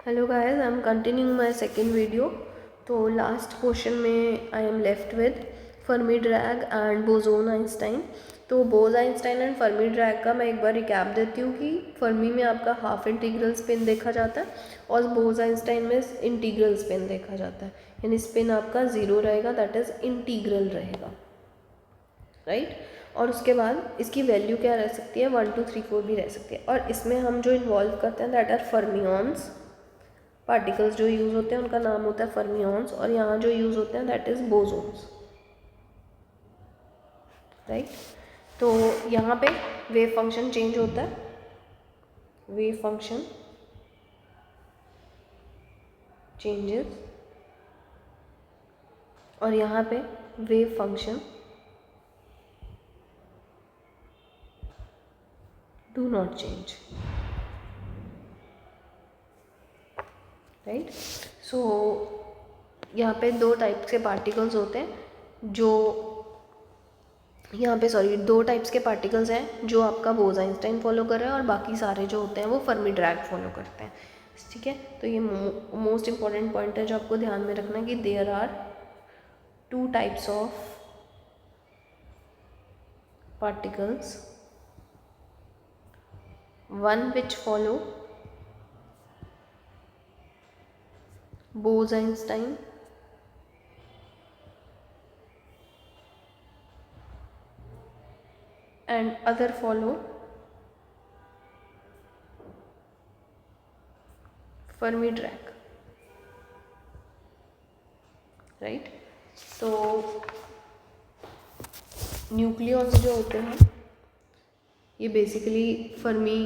Hello guys, I am continuing my second video. तो last question में I am left with Fermi Dirac and boson Einstein. तो Bose Einstein and Fermi Dirac का मैं एक बार recap देती हूँ कि फर्मी में आपका हाफ इंटीग्रल स्पिन देखा जाता है और बोस आइंस्टाइन में इंटीग्रल स्पिन देखा जाता है, यानी स्पिन आपका ज़ीरो रहेगा, दैट इज़ इंटीग्रल रहेगा, राइट। और उसके बाद इसकी वैल्यू क्या रह सकती है, 1 2 3 4 भी रह सकती है। और इसमें हम जो इन्वॉल्व करते हैं दैट आर फर्मियंस। पार्टिकल्स जो यूज़ होते हैं उनका नाम होता है फर्मियंस, और यहाँ जो यूज़ होते हैं दैट इज़ बोसोन्स, राइट। तो यहाँ पे वेव फंक्शन चेंज होता है, वेव फंक्शन चेंजेस, और यहाँ पे wave function do not change, right. So यहाँ पे दो टाइप्स के पार्टिकल्स होते हैं, जो यहाँ पे दो टाइप्स के पार्टिकल्स हैं जो आपका बोस आइंस्टाइन फॉलो कर रहा है और बाकी सारे जो होते हैं वो फर्मी ड्रैग फॉलो करते हैं, ठीक है। तो ये मोस्ट इंपॉर्टेंट पॉइंट है जो आपको ध्यान में रखना है कि there are two types of particles, one which follow Bose Einstein and other follow Fermi Dirac, right. तो न्यूक्लियॉन्स जो होते हैं ये बेसिकली फर्मी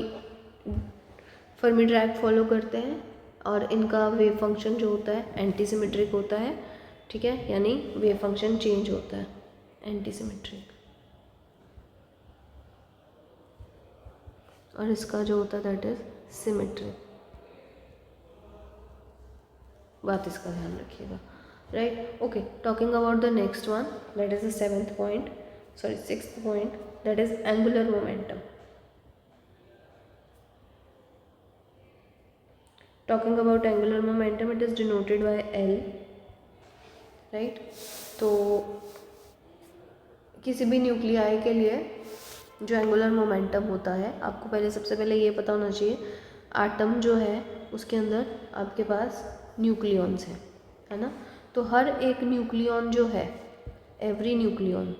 ड्रैग फॉलो करते हैं और इनका वेव फंक्शन जो होता है एंटी सिमेट्रिक होता है, ठीक है, यानी वेव फंक्शन चेंज होता है एंटी सिमेट्रिक, और इसका जो होता है दैट इज सिमेट्रिक। बात इसका ध्यान रखिएगा, right. Okay, talking about the next one, that is the sixth point, that is angular momentum. Talking about angular momentum, it is denoted by L, right। तो किसी भी न्यूक्लियाई के लिए जो एंगुलर मोमेंटम होता है, आपको पहले सबसे पहले ये पता होना चाहिए एटम जो है उसके अंदर आपके पास न्यूक्लियॉन्स हैं, है ना। तो हर एक न्यूक्लियॉन जो है, every nucleon,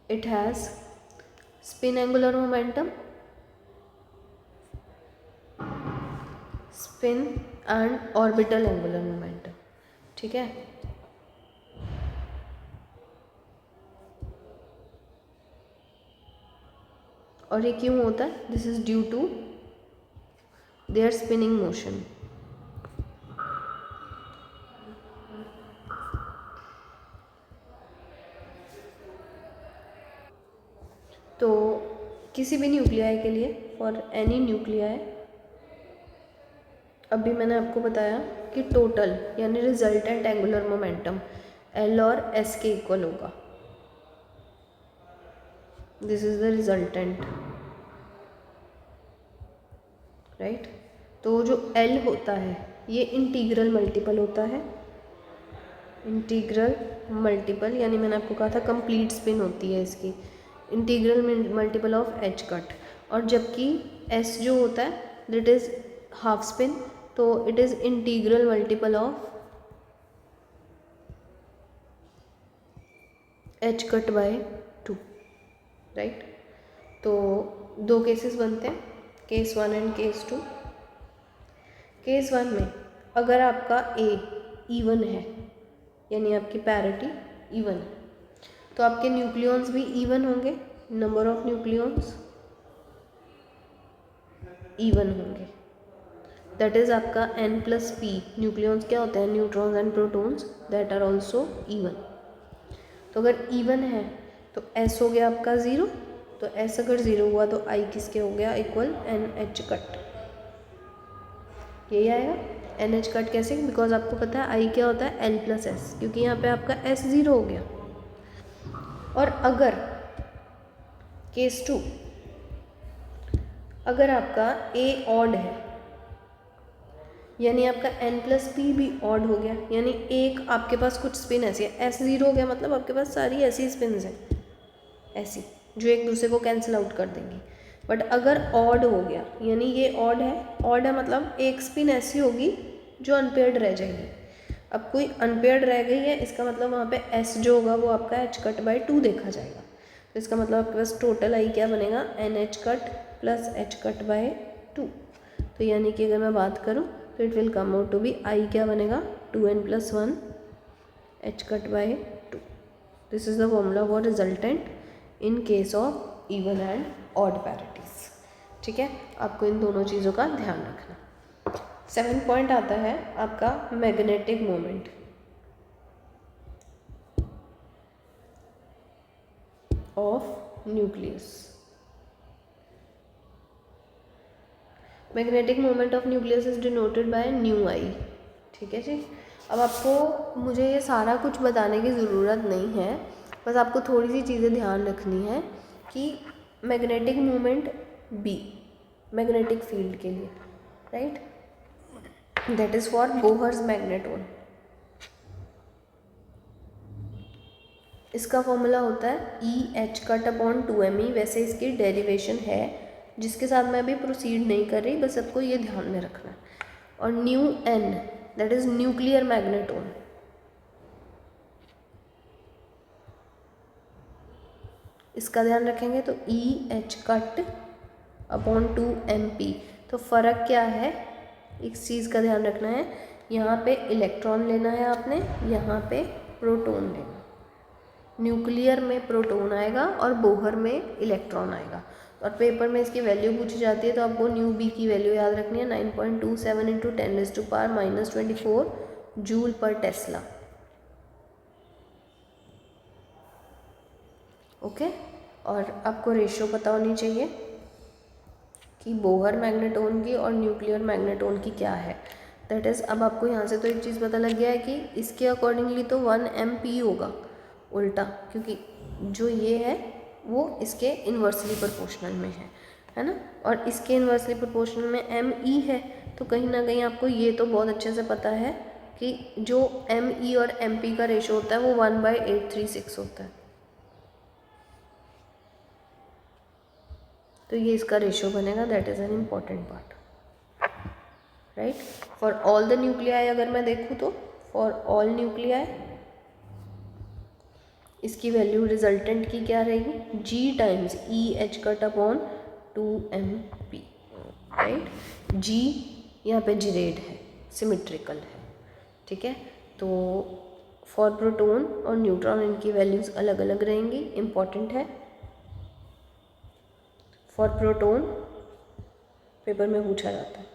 it has spin angular momentum, spin and orbital angular momentum, ठीक है। और ये क्यों होता है, this is due to their spinning motion. तो किसी भी न्यूक्लियाई के लिए, फॉर एनी न्यूक्लियाई, अभी मैंने आपको बताया कि टोटल यानी रिजल्टेंट एंगुलर मोमेंटम एल और एस के इक्वल होगा, this is the resultant, right. तो जो एल होता है ये इंटीग्रल मल्टीपल होता है, इंटीग्रल मल्टीपल, यानी मैंने आपको कहा था कंप्लीट स्पिन होती है इसकी, integral multiple of H cut. और जबकि एस जो होता है दैट इज हाफ स्पिन, तो it is integral multiple of H cut by 2, right. तो दो केसेस बनते हैं, केस 1 एंड केस 2। केस 1 में अगर आपका ए इवन है, यानी आपकी पैरिटी इवन है, तो आपके न्यूक्लियॉन्स भी इवन होंगे, नंबर ऑफ न्यूक्लियॉन्स इवन होंगे, दैट इज़ आपका n+p। न्यूक्लियॉन्स क्या होते हैं, neutrons and protons, that are also even. तो अगर इवन है तो s हो गया आपका 0, तो s अगर 0 हुआ तो i किसके हो गया, इक्वल NH कट, यही आएगा। NH कट कैसे, बिकॉज आपको पता है i क्या होता है L+s, क्योंकि यहाँ पे आपका s 0 हो गया। और अगर केस 2, अगर आपका a ऑड है, यानी आपका n+p भी ऑड हो गया, यानी एक आपके पास कुछ स्पिन ऐसी है, S0 हो गया, मतलब आपके पास सारी ऐसी स्पिन्स हैं ऐसी जो एक दूसरे को कैंसिल आउट कर देंगी। बट अगर ऑड हो गया, यानी ये ऑड है मतलब एक स्पिन ऐसी होगी जो अनपेयर्ड रह जाएगी। अब कोई अनपेयर्ड रह गई है, इसका मतलब वहाँ पे S जो होगा वो आपका h/2 देखा जाएगा। तो इसका मतलब आपके पास टोटल आई क्या बनेगा, NH कट प्लस h/2। तो यानी कि अगर मैं बात करूँ तो it will come out to be I क्या बनेगा, 2n+1 h/2। This is the formula for resultant in case of even and odd parities. ठीक है, आपको इन दोनों चीज़ों का ध्यान रखना। 7 पॉइंट आता है आपका magnetic moment of nucleus. Magnetic moment of nucleus is denoted by nu I. ठीक है जी, अब आपको मुझे ये सारा कुछ बताने की ज़रूरत नहीं है, बस आपको थोड़ी सी चीज़ें ध्यान रखनी है कि magnetic moment B magnetic field के लिए, right, that is for Bohr's magneton. इसका फॉर्मूला होता है EH/2me। वैसे इसकी डेरिवेशन है जिसके साथ मैं अभी प्रोसीड नहीं कर रही, बस सबको ये ध्यान में रखना है। और ν दैट इज़ न्यूक्लियर मैग्नेटोन। इसका ध्यान रखेंगे तो EH/2mp। तो फ़र्क क्या है, इस चीज़ का ध्यान रखना है। यहाँ पे इलेक्ट्रॉन लेना है आपने, यहाँ पे प्रोटॉन लेना। न्यूक्लियर में प्रोटॉन आएगा और बोहर में इलेक्ट्रॉन आएगा। और पेपर में इसकी वैल्यू पूछी जाती है तो आपको ν की वैल्यू याद रखनी है, 9.27 × 10⁻⁻24 जूल पर टेस्ला। ओके, और आपको रेशियो पता होनी चाहिए कि बोहर मैग्नेटोन की और न्यूक्लियर मैग्नेटोन की क्या है। दैट इज़, अब आपको यहाँ से तो एक चीज़ पता लग गया है कि इसके अकॉर्डिंगली तो 1mp होगा उल्टा, क्योंकि जो ये है वो इसके इन्वर्सली प्रोपोर्शनल में है ना, और इसके इन्वर्सली प्रोपोर्शनल में me है। तो कहीं ना कहीं आपको ये तो बहुत अच्छे से पता है कि जो me और mp का रेशो होता है वो 1/836 होता है। तो ये इसका रेशो बनेगा, that is an important part, right. For all the nuclei अगर मैं देखूँ तो फॉर ऑल न्यूक्लियाई इसकी वैल्यू रिजल्टेंट की क्या रहेगी, G times EH/2mp, right. G यहाँ पे जिरेड है, सिमेट्रिकल है, ठीक है। तो फॉर प्रोटॉन और न्यूट्रॉन इनकी वैल्यूज़ अलग अलग रहेंगी, इम्पॉर्टेंट है। फॉर प्रोटॉन पेपर में पूछा जाता है,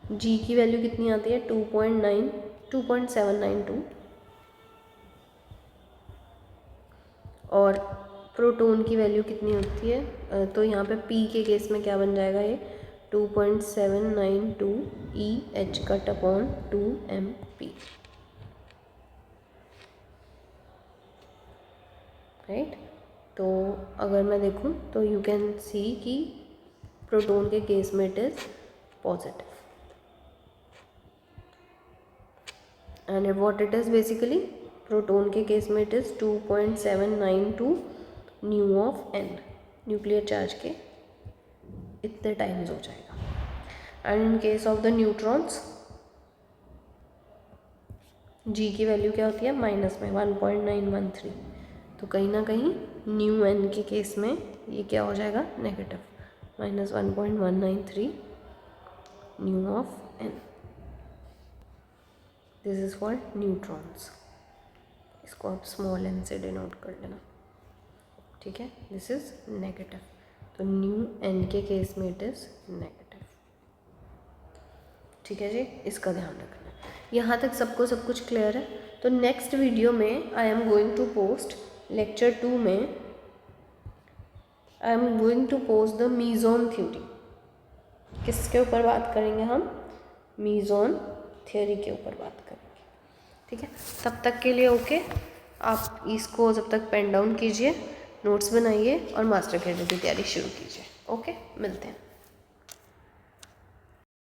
G की वैल्यू कितनी आती है 2.792, और प्रोटॉन की वैल्यू कितनी होती है, तो यहाँ पे P के केस में क्या बन जाएगा, ये 2.792 EH/2mp, राइट। तो अगर मैं देखूँ तो यू कैन सी कि प्रोटॉन के केस में it is positive, and what it is basically, proton के केस में it is 2.792 new of n, nuclear charge के इतने टाइम्स हो जाएगा। And in case of the neutrons G की वैल्यू क्या होती है माइनस में 1.913, तो कहीं ना कहीं न्यू n के केस में ये क्या हो जाएगा negative, -1.193 new of n। This is for neutrons, इसको आप स्मॉल n से डिनोट कर लेना, ठीक है। दिस इज़ नेगेटिव, तो न्यू n के केस में इट इज़ नेगेटिव, ठीक है जी, इसका ध्यान रखना। यहाँ तक सबको सब कुछ क्लियर है। तो नेक्स्ट वीडियो में I am going to post lecture 2 में I am going to post the meson theory. किसके ऊपर बात करेंगे हम, मीज़ोन थ्योरी के ऊपर बात करेंगे, ठीक है। तब तक के लिए ओके, आप इसको जब तक पेन डाउन कीजिए, नोट्स बनाइए और मास्टर क्रेडिट की तैयारी शुरू कीजिए। ओके, मिलते हैं।